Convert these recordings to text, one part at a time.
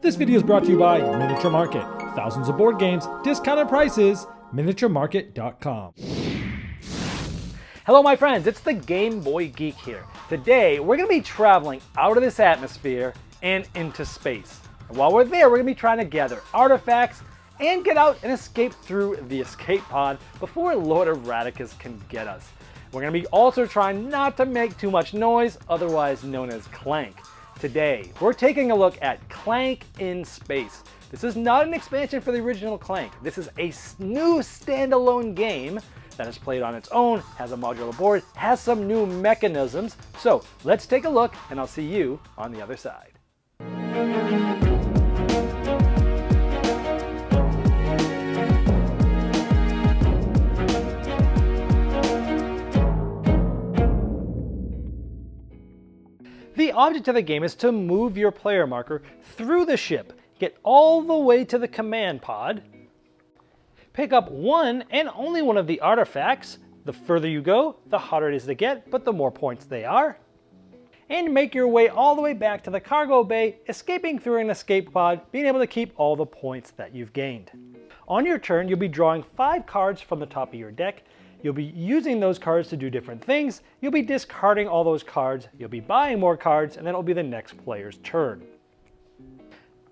This video is brought to you by Miniature Market. Thousands of board games, discounted prices, miniaturemarket.com. Hello my friends, it's the Game Boy Geek here. Today we're going to be traveling out of this atmosphere and into space. And while we're there, we're going to be trying to gather artifacts and get out and escape through the escape pod before Lord Eradicus can get us. We're going to be also trying not to make too much noise, otherwise known as Clank. Today, we're taking a look at Clank in Space. This is not an expansion for the original Clank. This is a new standalone game that is played on its own, has a modular board, has some new mechanisms. So let's take a look and I'll see you on the other side. The object of the game is to move your player marker through the ship, get all the way to the command pod, pick up one and only one of the artifacts. The further you go, the harder it is to get, but the more points they are. And make your way all the way back to the cargo bay, escaping through an escape pod, being able to keep all the points that you've gained. On your turn, you'll be drawing 5 cards from the top of your deck. You'll be using those cards to do different things. You'll be discarding all those cards. You'll be buying more cards, and then it'll be the next player's turn.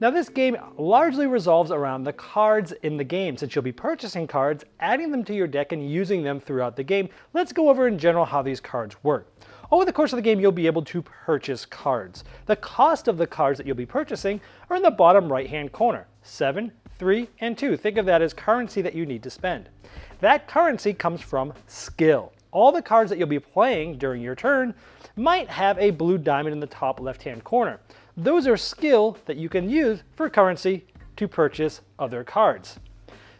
Now this game largely revolves around the cards in the game. Since you'll be purchasing cards, adding them to your deck, and using them throughout the game, let's go over in general how these cards work. Over the course of the game, you'll be able to purchase cards. The cost of the cards that you'll be purchasing are in the bottom right-hand corner. 7, 3, and 2. Think of that as currency that you need to spend. That currency comes from skill. All the cards that you'll be playing during your turn might have a blue diamond in the top left-hand corner. Those are skill that you can use for currency to purchase other cards.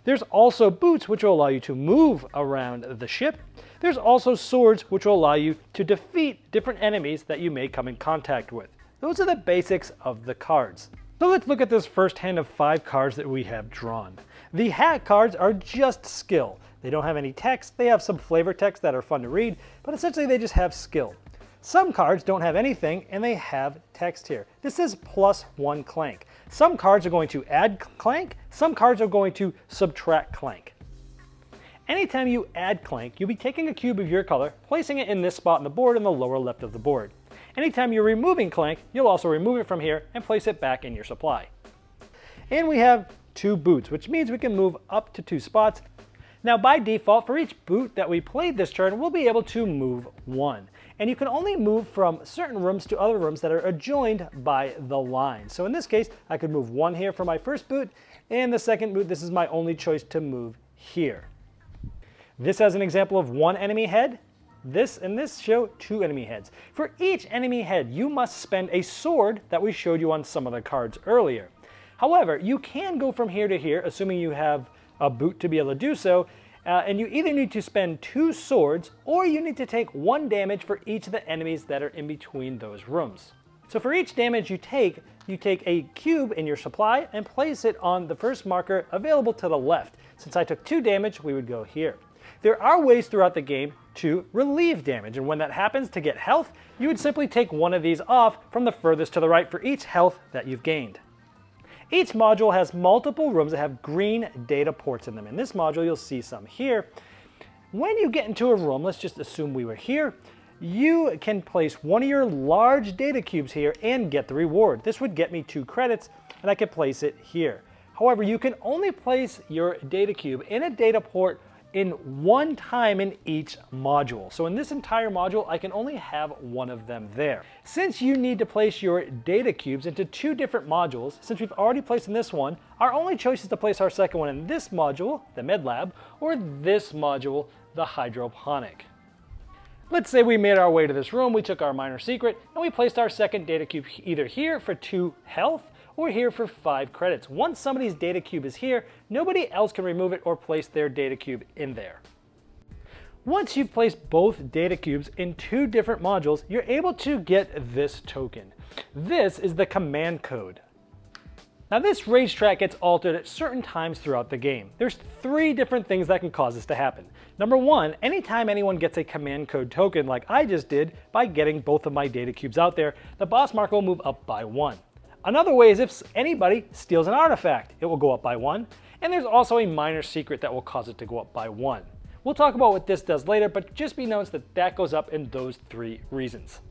There's also boots, which will allow you to move around the ship. There's also swords, which will allow you to defeat different enemies that you may come in contact with. Those are the basics of the cards. So let's look at this first hand of 5 cards that we have drawn. The hat cards are just skill. They don't have any text. They have some flavor text that are fun to read, but essentially they just have skill. Some cards don't have anything and they have text here. This is +1 Clank. Some cards are going to add Clank, some cards are going to subtract Clank. Anytime you add Clank, you'll be taking a cube of your color, placing it in this spot on the board in the lower left of the board. Anytime you're removing Clank, you'll also remove it from here and place it back in your supply. And we have 2 boots, which means we can move up to 2 spots. Now by default, for each boot that we played this turn, we'll be able to move 1. And you can only move from certain rooms to other rooms that are adjoined by the line. So in this case, I could move 1 here for my first boot, and the second boot, this is my only choice to move here. This has an example of 1 enemy head. This and this show 2 enemy heads. For each enemy head, you must spend a sword that we showed you on some of the cards earlier. However, you can go from here to here, assuming you have a boot to be able to do so, and you either need to spend 2 swords, or you need to take 1 damage for each of the enemies that are in between those rooms. So for each damage you take a cube in your supply and place it on the first marker available to the left. Since I took 2 damage, we would go here. There are ways throughout the game to relieve damage, and when that happens, to get health, you would simply take one of these off from the furthest to the right for each health that you've gained. Each module has multiple rooms that have green data ports in them. In this module, you'll see some here. When you get into a room, let's just assume we were here, you can place one of your large data cubes here and get the reward. This would get me 2 credits, and I could place it here. However, you can only place your data cube in a data port in 1 time in each module. So in this entire module, I can only have 1 of them there. Since you need to place your data cubes into 2 different modules, since we've already placed in this one, our only choice is to place our second one in this module, the med lab, or this module, the hydroponic. Let's say we made our way to this room, we took our minor secret, and we placed our second data cube either here for 2 health, or here for 5 credits. Once somebody's data cube is here, nobody else can remove it or place their data cube in there. Once you've placed both data cubes in 2 different modules, you're able to get this token. This is the command code. Now this racetrack gets altered at certain times throughout the game. There's 3 different things that can cause this to happen. Number 1, anytime anyone gets a command code token like I just did by getting both of my data cubes out there, the boss marker will move up by 1. Another way is if anybody steals an artifact, it will go up by 1. And there's also a minor secret that will cause it to go up by 1. We'll talk about what this does later, but just be noticed that that goes up in those 3 reasons.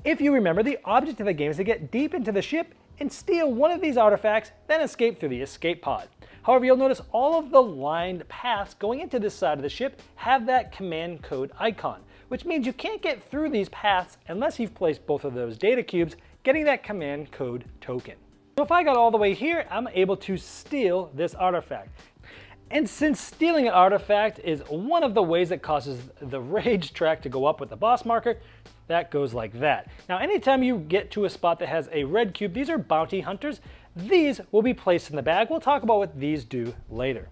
If you remember, the object of the game is to get deep into the ship and steal one of these artifacts, then escape through the escape pod. However, you'll notice all of the lined paths going into this side of the ship have that command code icon, which means you can't get through these paths unless you've placed both of those data cubes, getting that command code token. So if I got all the way here, I'm able to steal this artifact. And since stealing an artifact is one of the ways that causes the rage track to go up with the boss marker, that goes like that. Now, anytime you get to a spot that has a red cube, these are bounty hunters. These will be placed in the bag. We'll talk about what these do later.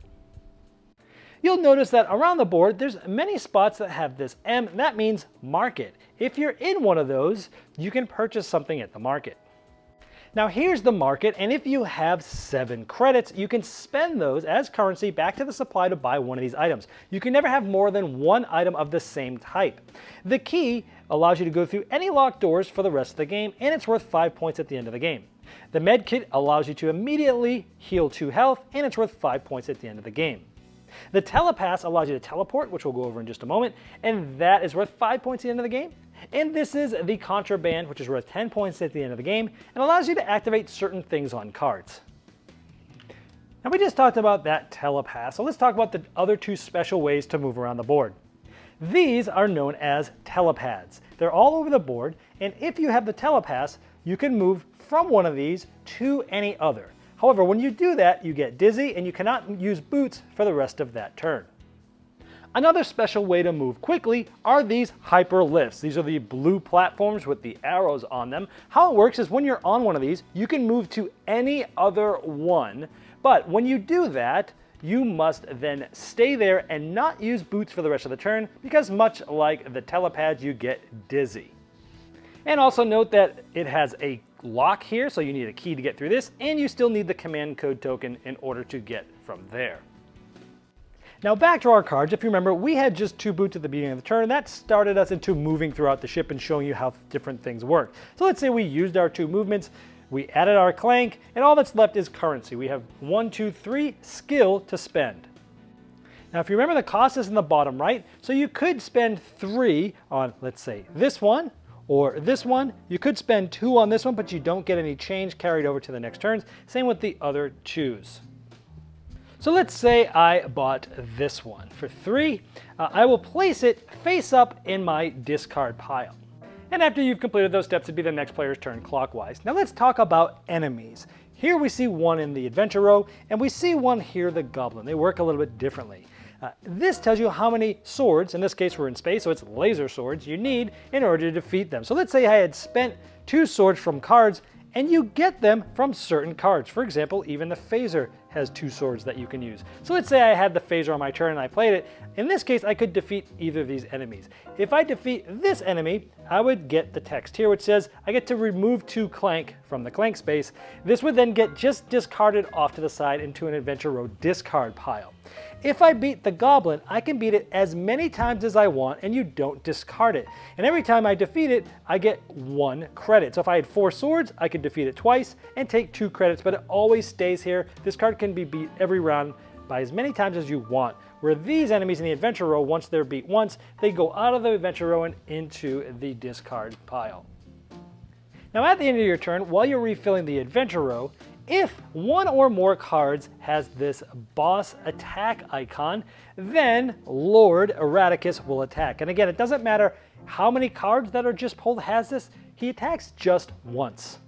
You'll notice that around the board, there's many spots that have this M. That means market. If you're in one of those, you can purchase something at the market. Now here's the market, and if you have 7 credits, you can spend those as currency back to the supply to buy one of these items. You can never have more than 1 item of the same type. The key allows you to go through any locked doors for the rest of the game, and it's worth 5 points at the end of the game. The med kit allows you to immediately heal 2 health, and it's worth 5 points at the end of the game. The Telepaths allows you to teleport, which we'll go over in just a moment, and that is worth 5 points at the end of the game. And this is the Contraband, which is worth 10 points at the end of the game, and allows you to activate certain things on cards. Now we just talked about that Telepath, so let's talk about the other 2 special ways to move around the board. These are known as Telepaths. They're all over the board, and if you have the Telepaths, you can move from one of these to any other. However, when you do that, you get dizzy and you cannot use boots for the rest of that turn. Another special way to move quickly are these hyper lifts. These are the blue platforms with the arrows on them. How it works is when you're on one of these, you can move to any other one, but when you do that, you must then stay there and not use boots for the rest of the turn, because much like the Telepaths, you get dizzy. And also note that it has a lock here, so you need a key to get through this, and you still need the command code token in order to get from there. Now back to our cards. If you remember, we had just 2 boots at the beginning of the turn, and that started us into moving throughout the ship and showing you how different things work. So let's say we used our 2 movements, we added our clank, and all that's left is currency. We have 1, 2, 3 skill to spend. Now if you remember, the cost is in the bottom right, so you could spend 3 on, let's say, this one, or this one. You could spend 2 on this one, but you don't get any change carried over to the next turns. Same with the other 2s. So let's say I bought this one for 3. I will place it face up in my discard pile. And after you've completed those steps, it'd be the next player's turn clockwise. Now let's talk about enemies. Here we see one in the adventure row, and we see one here, the goblin. They work a little bit differently. This tells you how many swords, in this case we're in space, so it's laser swords, you need in order to defeat them. So let's say I had spent 2 swords from cards, and you get them from certain cards. For example, even the phaser has 2 swords that you can use. So let's say I had the phaser on my turn and I played it. In this case, I could defeat either of these enemies. If I defeat this enemy, I would get the text here, which says I get to remove 2 clank from the clank space. This would then get just discarded off to the side into an adventure row discard pile. If I beat the goblin, I can beat it as many times as I want and you don't discard it. And every time I defeat it, I get 1 credit. So if I had 4 swords, I could defeat it twice and take 2 credits, but it always stays here. This card can be beat every round by as many times as you want. Where these enemies in the adventure row, once they're beat once, they go out of the adventure row and into the discard pile. Now at the end of your turn, while you're refilling the adventure row, if one or more cards has this boss attack icon, then Lord Erraticus will attack. And again, it doesn't matter how many cards that are just pulled has this, he attacks just once.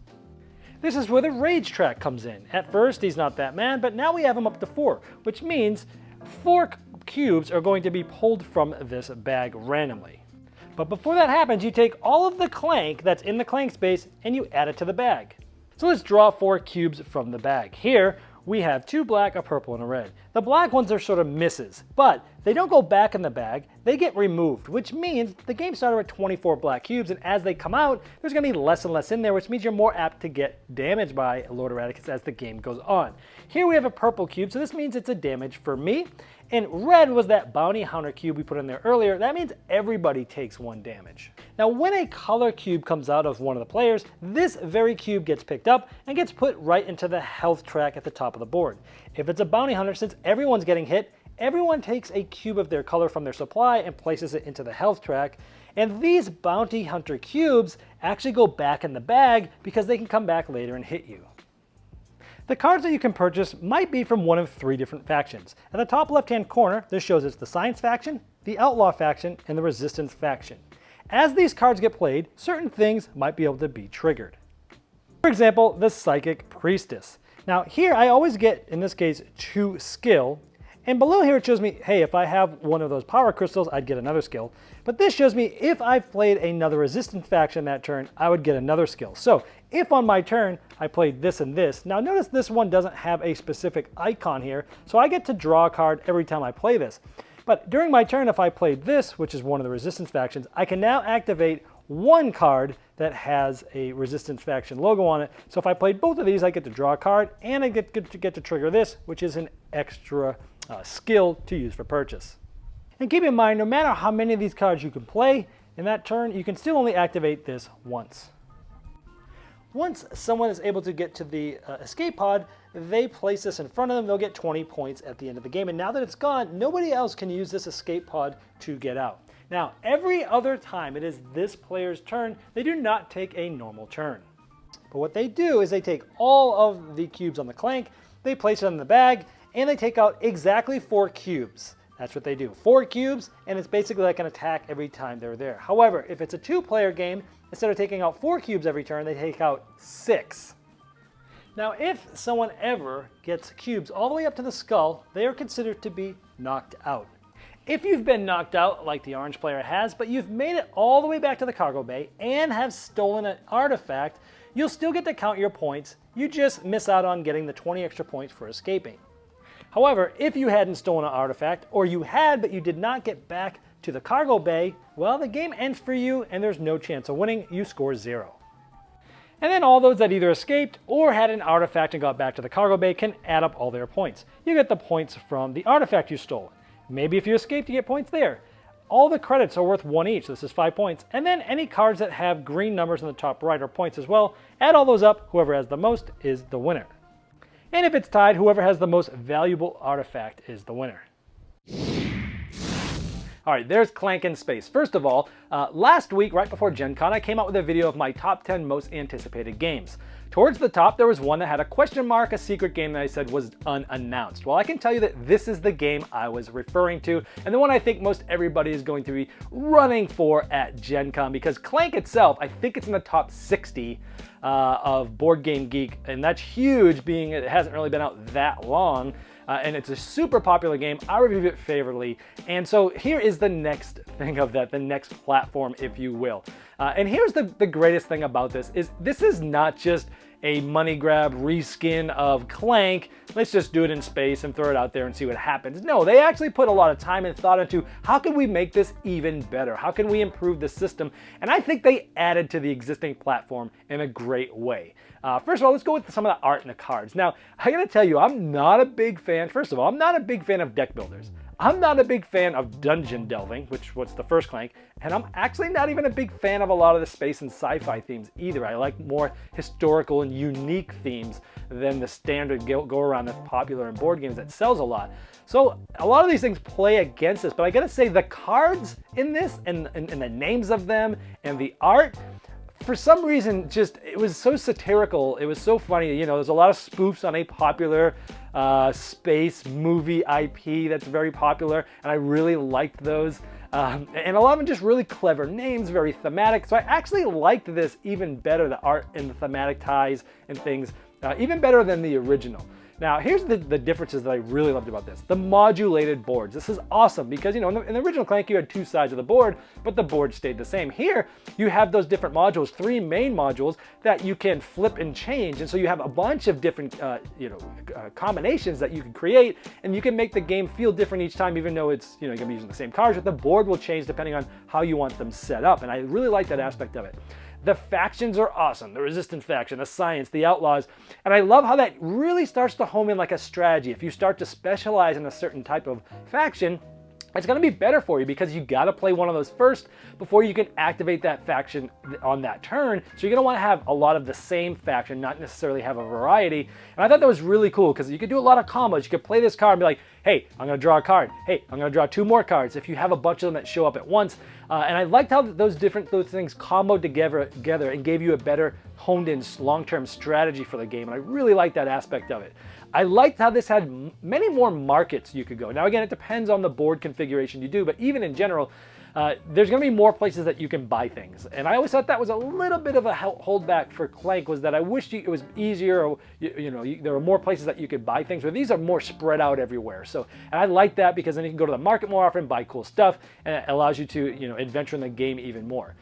This is where the rage track comes in. At first, he's not that mad, but now we have him up to 4, which means 4 cubes are going to be pulled from this bag randomly. But before that happens, you take all of the clank that's in the clank space and you add it to the bag. So let's draw 4 cubes from the bag. Here, we have 2 black, a purple, and a red. The black ones are sort of misses, but they don't go back in the bag, they get removed, which means the game started at 24 black cubes, and as they come out, there's going to be less and less in there, which means you're more apt to get damaged by Lord Eradicus as the game goes on. Here we have a purple cube, so this means it's a damage for me, and red was that bounty hunter cube we put in there earlier. That means everybody takes 1 damage. Now when a color cube comes out of one of the players, this very cube gets picked up and gets put right into the health track at the top of the board. If it's a bounty hunter, since everyone's getting hit, everyone takes a cube of their color from their supply and places it into the health track, and these bounty hunter cubes actually go back in the bag because they can come back later and hit you. The cards that you can purchase might be from one of 3 different factions. At the top left-hand corner, this shows it's the Science faction, the Outlaw faction, and the Resistance faction. As these cards get played, certain things might be able to be triggered. For example, the Psychic Priestess. Now here I always get, in this case, 2 skill, and below here it shows me, hey, if I have one of those power crystals, I'd get another skill. But this shows me if I've played another Resistance faction that turn, I would get another skill. So if on my turn I played this and this, now notice this one doesn't have a specific icon here, so I get to draw a card every time I play this. But during my turn, if I played this, which is one of the Resistance factions, I can now activate 1 card that has a Resistance faction logo on it. So if I played both of these, I get to draw a card, and I get to trigger this, which is an extra skill to use for purchase. And keep in mind, no matter how many of these cards you can play in that turn, you can still only activate this once. Once someone is able to get to the escape pod, they place this in front of them, they'll get 20 points at the end of the game. And now that it's gone, nobody else can use this escape pod to get out. Now, every other time it is this player's turn, they do not take a normal turn. But what they do is they take all of the cubes on the Clank, they place them in the bag, and they take out exactly 4 cubes. That's what they do. 4 cubes, and it's basically like an attack every time they're there. However, if it's a 2-player game, instead of taking out 4 cubes every turn, they take out 6. Now, if someone ever gets cubes all the way up to the skull, they are considered to be knocked out. If you've been knocked out, like the orange player has, but you've made it all the way back to the cargo bay and have stolen an artifact, you'll still get to count your points. You just miss out on getting the 20 extra points for escaping. However, if you hadn't stolen an artifact, or you had but you did not get back to the cargo bay, well, the game ends for you and there's no chance of winning. You score 0. And then all those that either escaped or had an artifact and got back to the cargo bay can add up all their points. You get the points from the artifact you stole. Maybe if you escaped, you get points there. All the credits are worth 1 each, so this is 5 points. And then any cards that have green numbers in the top right are points as well. Add all those up, whoever has the most is the winner. And if it's tied, whoever has the most valuable artifact is the winner. All right, there's Clank in space. First of all, last week, right before Gen Con, I came out with a video of my top 10 most anticipated games. Towards the top, there was one that had a question mark, a secret game that I said was unannounced. Well, I can tell you that this is the game I was referring to, and the one I think most everybody is going to be running for at Gen Con, because Clank itself, I think it's in the top 60 of Board Game Geek, and that's huge, being it hasn't really been out that long. And it's a super popular game. I review it favorably. And so here is the next thing of that, the next platform, if you will. And here's the greatest thing about this is not just a money grab reskin of Clank. Let's just do it in space and throw it out there and see what happens. No, they actually put a lot of time and thought into how can we make this even better? How can we improve the system? And I think they added to the existing platform in a great way. First of all, let's go with some of the art and the cards. Now, I gotta tell you, I'm not a big fan, first of all, I'm not a big fan of deck builders. I'm not a big fan of dungeon delving, which was the first Clank, and I'm actually not even a big fan of a lot of the space and sci-fi themes either. I like more historical and unique themes than the standard go-around that's popular in board games that sells a lot. So a lot of these things play against this, but I gotta say the cards in this and the names of them and the art, for some reason, it was so satirical, it was so funny. You know, there's a lot of spoofs on a popular space movie IP that's very popular, and I really liked those. And a lot of them just really clever names, very thematic. So I actually liked this even better, the art and the thematic ties and things, even better than the original. Now, here's the differences that I really loved about this. The modulated boards. This is awesome because, you know, in the original Clank, you had 2 sides of the board, but the board stayed the same. Here, you have those different modules, 3 main modules that you can flip and change. And so you have a bunch of different, combinations that you can create, and you can make the game feel different each time, even though it's, you're gonna be using the same cards, but the board will change depending on how you want them set up. And I really like that aspect of it. The factions are awesome. The Resistance faction, the Science, the Outlaws. And I love how that really starts to home in like a strategy. If you start to specialize in a certain type of faction, it's going to be better for you because you got to play one of those first before you can activate that faction on that turn. So you're going to want to have a lot of the same faction, not necessarily have a variety. And I thought that was really cool because you could do a lot of combos. You could play this card and be like, hey, I'm going to draw a card. Hey, I'm going to draw 2 more cards if you have a bunch of them that show up at once. And I liked how those things comboed together and gave you a better honed-in long-term strategy for the game. And I really liked that aspect of it. I liked how this had many more markets you could go. Now, again, it depends on the board configuration you do, but even in general, there's going to be more places that you can buy things. And I always thought that was a little bit of a holdback for Clank, was that I wish it was easier, or there were more places that you could buy things, but these are more spread out everywhere. So, and I like that because then you can go to the market more often, buy cool stuff, and it allows you to adventure in the game even more.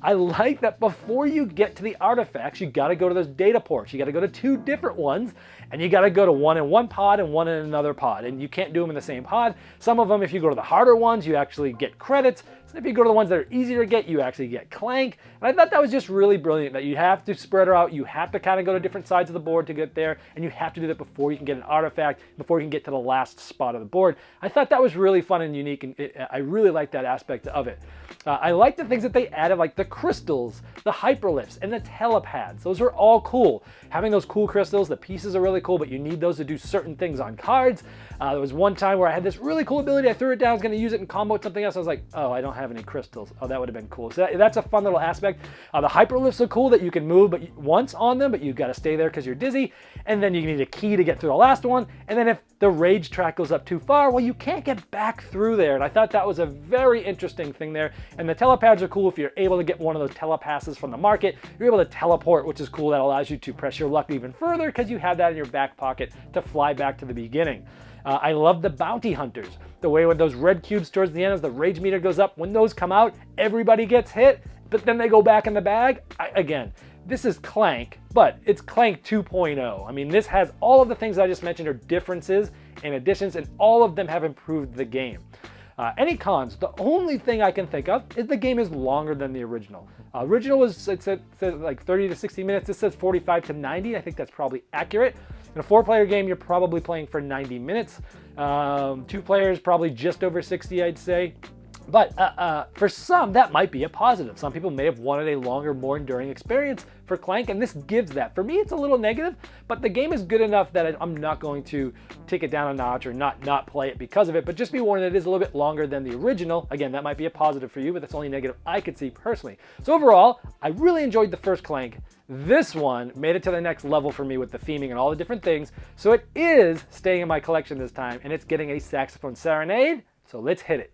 I like that before you get to the artifacts, you got to go to those data ports. You got to go to 2 different ones, and you got to go to one in one pod and one in another pod. And you can't do them in the same pod. Some of them, if you go to the harder ones, you actually get credits. So if you go to the ones that are easier to get, you actually get Clank. And I thought that was just really brilliant, that you have to spread her out. You have to kind of go to different sides of the board to get there, and you have to do that before you can get an artifact, before you can get to the last spot of the board. I thought that was really fun and unique, and I really liked that aspect of it. I like the things that they added, like the crystals, the hyperlifts, and the telepaths. Those are all cool. Having those cool crystals, the pieces are really cool, but you need those to do certain things on cards. There was one time where I had this really cool ability. I threw it down, I was going to use it in combo with something else. I was like, oh, I don't have any crystals. Oh, that would have been cool. So that's a fun little aspect. The hyperlifts are cool that you can move once on them, but you've got to stay there because you're dizzy. And then you need a key to get through the last one. And then if the rage track goes up too far, well, you can't get back through there. And I thought that was a very interesting thing there. And the telepaths are cool if you're able to get one of those telepasses from the market. You're able to teleport, which is cool. That allows you to press your luck even further because you have that in your back pocket to fly back to the beginning. I love the bounty hunters. The way with those red cubes towards the end as the rage meter goes up, when those come out, everybody gets hit, but then they go back in the bag. Again, this is Clank, but it's Clank 2.0. I mean, this has all of the things I just mentioned are differences and additions, and all of them have improved the game. Any cons? The only thing I can think of is the game is longer than the original. Original was, it says like 30 to 60 minutes. This says 45 to 90. I think that's probably accurate. In a 4-player game, you're probably playing for 90 minutes. 2 players, probably just over 60, I'd say. But for some, that might be a positive. Some people may have wanted a longer, more enduring experience for Clank, and this gives that. For me, it's a little negative, but the game is good enough that I'm not going to take it down a notch or not play it because of it, but just be warned that it is a little bit longer than the original. Again, that might be a positive for you, but that's the only negative I could see personally. So overall, I really enjoyed the first Clank. This one made it to the next level for me with the theming and all the different things, so it is staying in my collection this time, and it's getting a saxophone serenade, so let's hit it.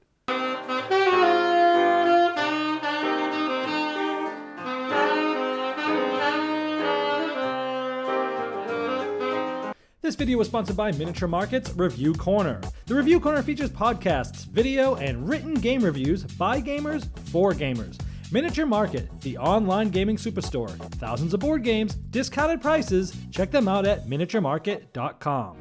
This video was sponsored by Miniature Market's Review Corner. The Review Corner features podcasts, video, and written game reviews by gamers for gamers. Miniature Market, the online gaming superstore. Thousands of board games, discounted prices. Check them out at miniaturemarket.com.